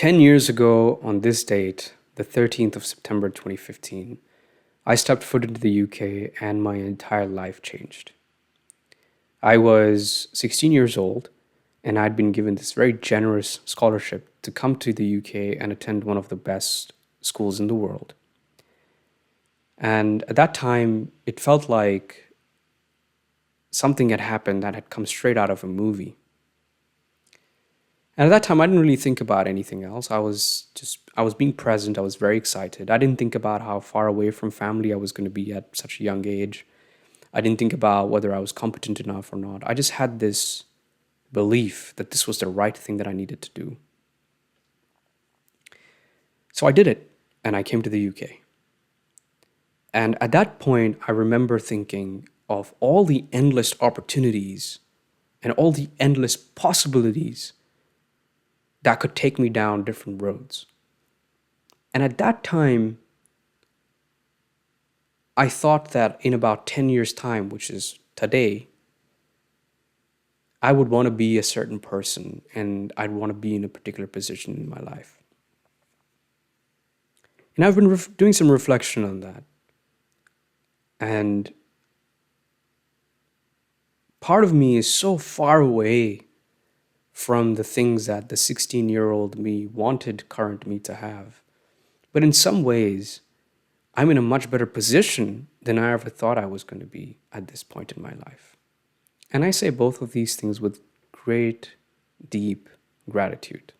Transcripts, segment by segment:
10 years ago, on this date, the 13th of September 2015, I stepped foot into the UK and my entire life changed. I was 16 years old and I'd been given this very generous scholarship to come to the UK and attend one of the best schools in the world. And at that time, it felt like something had happened that had come straight out of a movie. And at that time, I didn't really think about anything else. I was being present. I was very excited. I didn't think about how far away from family I was going to be at such a young age. I didn't think about whether I was competent enough or not. I just had this belief that this was the right thing that I needed to do. So I did it, and I came to the UK. And at that point, I remember thinking of all the endless opportunities and all the endless possibilities that could take me down different roads. And at that time, I thought that in about 10 years' time, which is today, I would want to be a certain person and I'd want to be in a particular position in my life. And I've been doing some reflection on that. And part of me is so far away from the things that the 16-year-old me wanted current me to have. But in some ways, I'm in a much better position than I ever thought I was going to be at this point in my life. And I say both of these things with great, deep gratitude.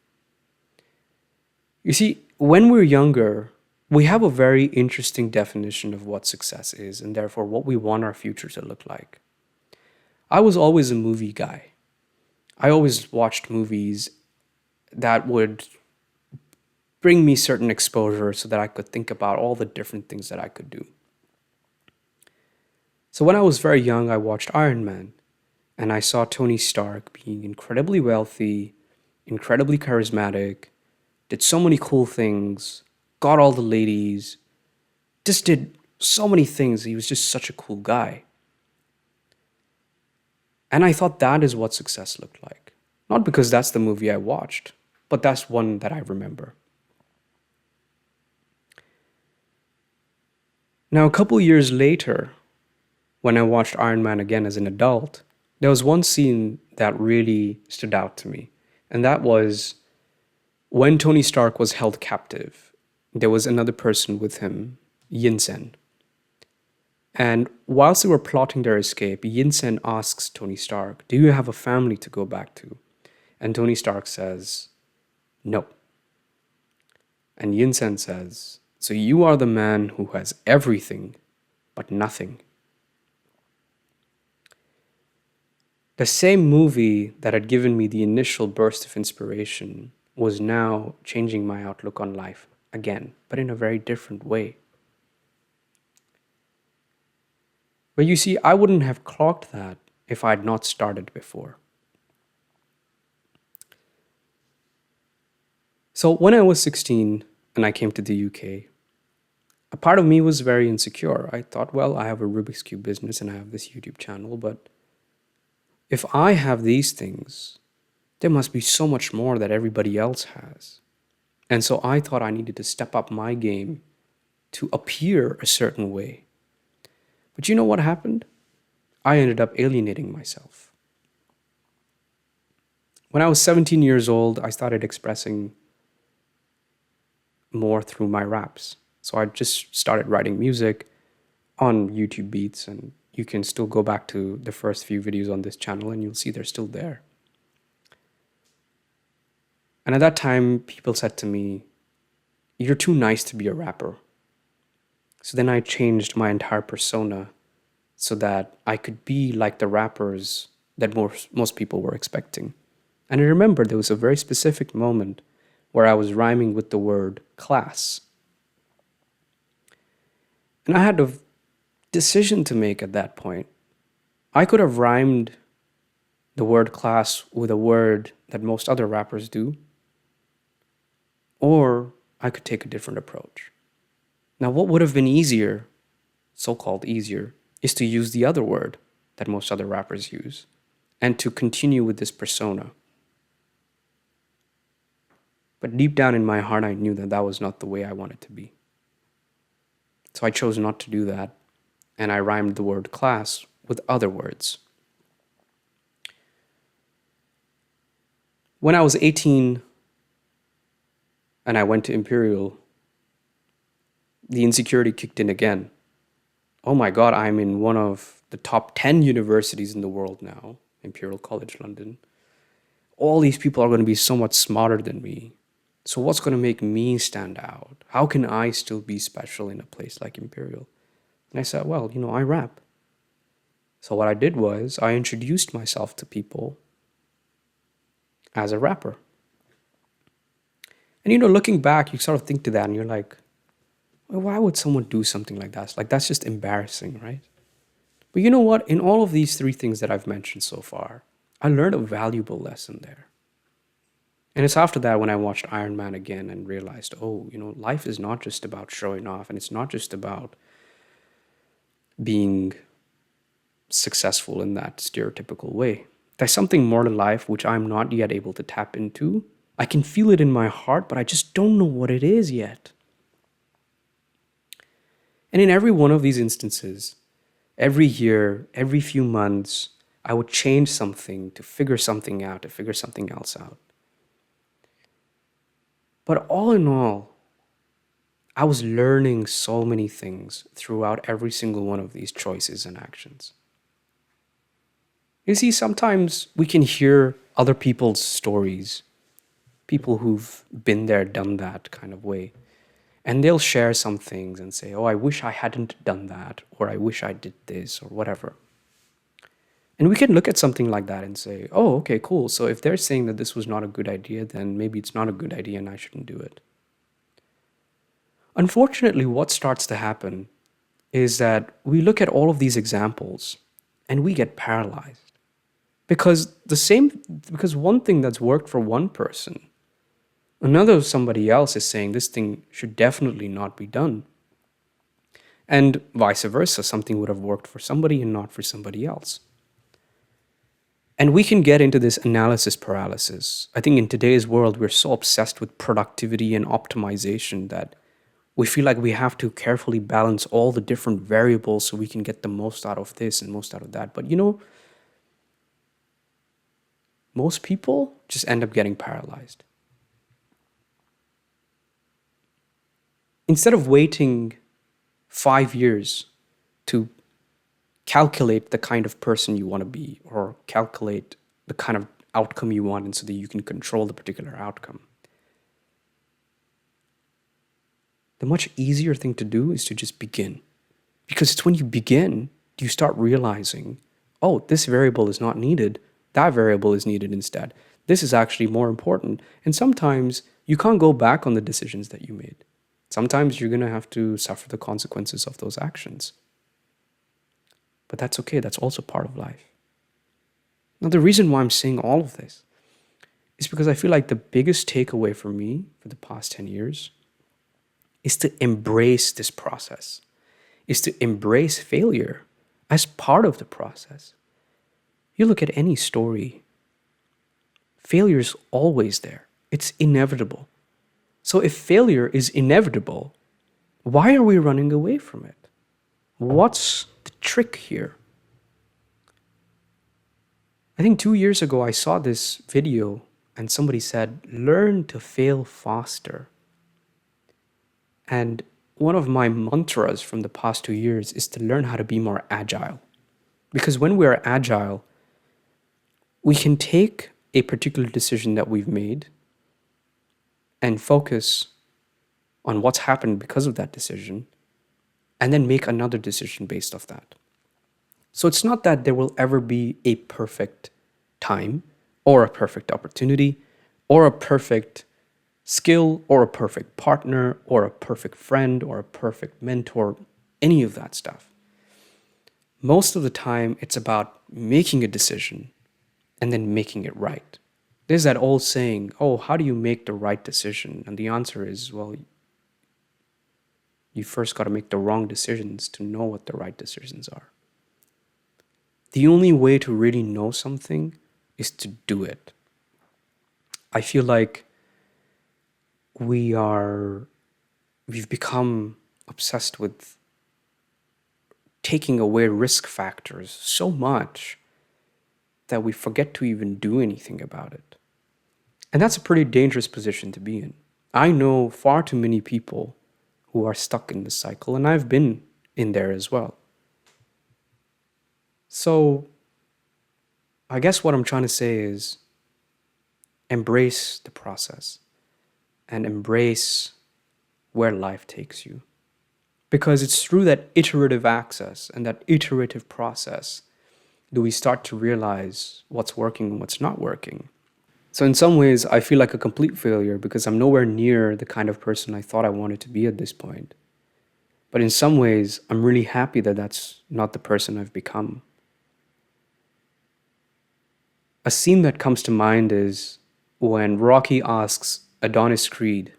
You see, when we're younger, we have a very interesting definition of what success is and therefore what we want our future to look like. I was always a movie guy. I always watched movies that would bring me certain exposure so that I could think about all the different things that I could do. So when I was very young, I watched Iron Man, and I saw Tony Stark being incredibly wealthy, incredibly charismatic, did so many cool things, got all the ladies, just did so many things. He was just such a cool guy. And I thought that is what success looked like. Not because that's the movie I watched, but that's one that I remember. Now, a couple years later, when I watched Iron Man again as an adult, there was one scene that really stood out to me. And that was when Tony Stark was held captive, there was another person with him, Yinsen. And whilst they were plotting their escape, Yinsen asks Tony Stark, "Do you have a family to go back to?" And Tony Stark says, "No." And Yinsen says, "So you are the man who has everything, but nothing." The same movie that had given me the initial burst of inspiration was now changing my outlook on life again, but in a very different way. But you see, I wouldn't have clocked that if I had not started before. So when I was 16 and I came to the UK, a part of me was very insecure. I thought, well, I have a Rubik's Cube business and I have this YouTube channel, but if I have these things, there must be so much more that everybody else has. And so I thought I needed to step up my game to appear a certain way. But you know what happened? I ended up alienating myself. When I was 17 years old, I started expressing more through my raps. So I just started writing music on YouTube beats, and you can still go back to the first few videos on this channel and you'll see they're still there. And at that time, people said to me, "You're too nice to be a rapper." So then I changed my entire persona so that I could be like the rappers that most people were expecting. And I remember there was a very specific moment where I was rhyming with the word class. And I had a decision to make at that point. I could have rhymed the word class with a word that most other rappers do, or I could take a different approach. Now, what would have been easier, so-called easier, is to use the other word that most other rappers use and to continue with this persona. But deep down in my heart, I knew that that was not the way I wanted to be. So I chose not to do that, and I rhymed the word class with other words. When I was 18 and I went to Imperial, the insecurity kicked in again. Oh my God, I'm in one of the top 10 universities in the world now, Imperial College London. All these people are going to be so much smarter than me. So what's going to make me stand out? How can I still be special in a place like Imperial? And I said, well, I rap. So what I did was I introduced myself to people as a rapper. And looking back, you sort of think to that and you're like, well, why would someone do something like that? Like, that's just embarrassing, right? But you know what? In all of these three things that I've mentioned so far, I learned a valuable lesson there. And it's after that when I watched Iron Man again and realized, life is not just about showing off, and it's not just about being successful in that stereotypical way. There's something more to life which I'm not yet able to tap into. I can feel it in my heart, but I just don't know what it is yet. And in every one of these instances, every year, every few months, I would change something to figure something out, to figure something else out. But all in all, I was learning so many things throughout every single one of these choices and actions. You see, sometimes we can hear other people's stories, people who've been there, done that kind of way. And they'll share some things and say, oh, I wish I hadn't done that, or I wish I did this, or whatever. And we can look at something like that and say, oh, okay, cool. So if they're saying that this was not a good idea, then maybe it's not a good idea and I shouldn't do it. Unfortunately, what starts to happen is that we look at all of these examples and we get paralyzed. Because one thing that's worked for one person, somebody else is saying this thing should definitely not be done. And vice versa, something would have worked for somebody and not for somebody else. And we can get into this analysis paralysis. I think in today's world, we're so obsessed with productivity and optimization that we feel like we have to carefully balance all the different variables so we can get the most out of this and most out of that. But most people just end up getting paralyzed. Instead of waiting 5 years to calculate the kind of person you want to be or calculate the kind of outcome you want and so that you can control the particular outcome, the much easier thing to do is to just begin. Because it's when you begin, you start realizing, oh, this variable is not needed. That variable is needed instead. This is actually more important. And sometimes you can't go back on the decisions that you made. Sometimes you're going to have to suffer the consequences of those actions. But that's okay. That's also part of life. Now, the reason why I'm saying all of this is because I feel like the biggest takeaway for me for the past 10 years is to embrace this process, is to embrace failure as part of the process. You look at any story, failure is always there. It's inevitable. So if failure is inevitable, why are we running away from it? What's the trick here? I think 2 years ago, I saw this video and somebody said, learn to fail faster. And one of my mantras from the past 2 years is to learn how to be more agile. Because when we're agile, we can take a particular decision that we've made and focus on what's happened because of that decision, and then make another decision based off that. So it's not that there will ever be a perfect time or a perfect opportunity or a perfect skill or a perfect partner or a perfect friend or a perfect mentor, any of that stuff. Most of the time, it's about making a decision and then making it right. There's that old saying, oh, how do you make the right decision? And the answer is, well, you first got to make the wrong decisions to know what the right decisions are. The only way to really know something is to do it. I feel like we are, we've become obsessed with taking away risk factors so much that we forget to even do anything about it. And that's a pretty dangerous position to be in. I know far too many people who are stuck in this cycle, and I've been in there as well. So, I guess what I'm trying to say is embrace the process and embrace where life takes you. Because it's through that iterative access and that iterative process do we start to realize what's working and what's not working. So, in some ways, I feel like a complete failure because I'm nowhere near the kind of person I thought I wanted to be at this point. But in some ways, I'm really happy that that's not the person I've become. A scene that comes to mind is when Rocky asks Adonis Creed,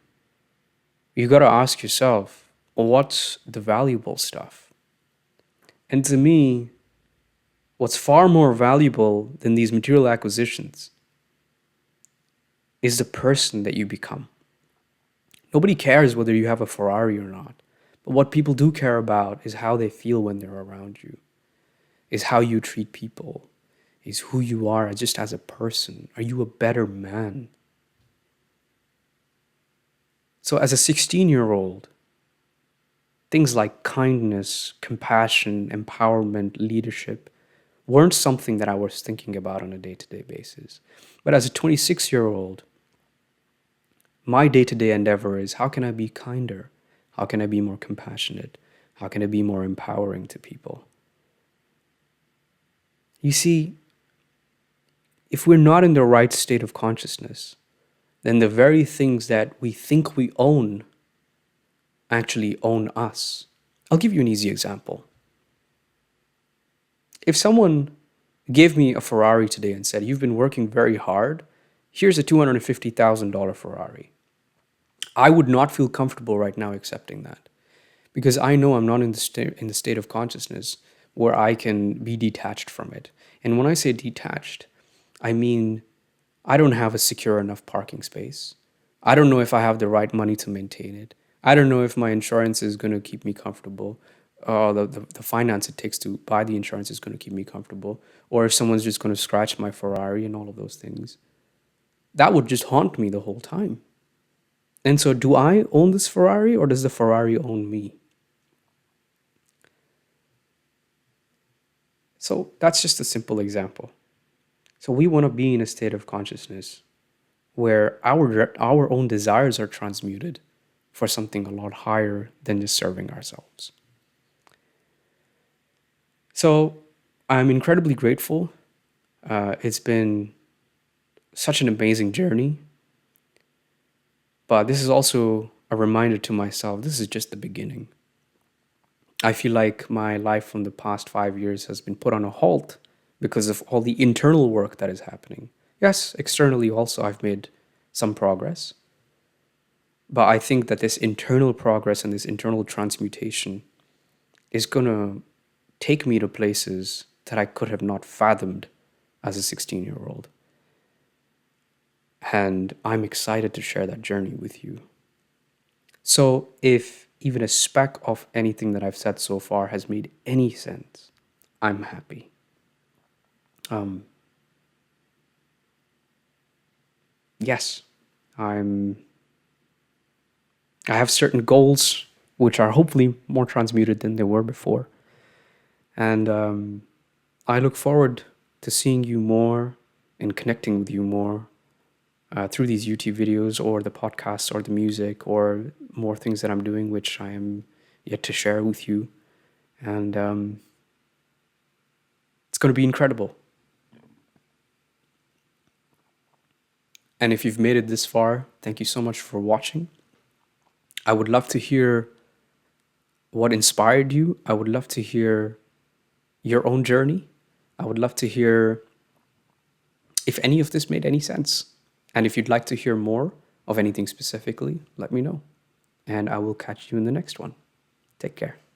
you gotta ask yourself, what's the valuable stuff? And to me, what's far more valuable than these material acquisitions is the person that you become. Nobody cares whether you have a Ferrari or not, but what people do care about is how they feel when they're around you, is how you treat people, is who you are just as a person. Are you a better man? So as a 16-year-old, things like kindness, compassion, empowerment, leadership weren't something that I was thinking about on a day-to-day basis. But as a 26-year-old, my day-to-day endeavor is how can I be kinder? How can I be more compassionate? How can I be more empowering to people? You see, if we're not in the right state of consciousness, then the very things that we think we own actually own us. I'll give you an easy example. If someone gave me a Ferrari today and said, you've been working very hard, here's a $250,000 Ferrari, I would not feel comfortable right now accepting that because I know I'm not in the state of consciousness where I can be detached from it. And when I say detached, I mean I don't have a secure enough parking space. I don't know if I have the right money to maintain it. I don't know if my insurance is going to keep me comfortable. The finance it takes to buy the insurance is going to keep me comfortable. Or if someone's just going to scratch my Ferrari and all of those things. That would just haunt me the whole time. And so do I own this Ferrari or does the Ferrari own me? So that's just a simple example. So we want to be in a state of consciousness where our own desires are transmuted for something a lot higher than just serving ourselves. So I'm incredibly grateful. It's been such an amazing journey. But this is also a reminder to myself, this is just the beginning. I feel like my life from the past 5 years has been put on a halt because of all the internal work that is happening. Yes, externally also I've made some progress. But I think that this internal progress and this internal transmutation is going to take me to places that I could have not fathomed as a 16-year-old. And I'm excited to share that journey with you. So if even a speck of anything that I've said so far has made any sense, I'm happy. Yes, I have certain goals which are hopefully more transmuted than they were before. And I look forward to seeing you more and connecting with you more through these YouTube videos or the podcasts or the music or more things that I'm doing, which I am yet to share with you. And it's going to be incredible. And if you've made it this far, thank you so much for watching. I would love to hear what inspired you. I would love to hear your own journey. I would love to hear if any of this made any sense. And if you'd like to hear more of anything specifically, let me know. And I will catch you in the next one. Take care.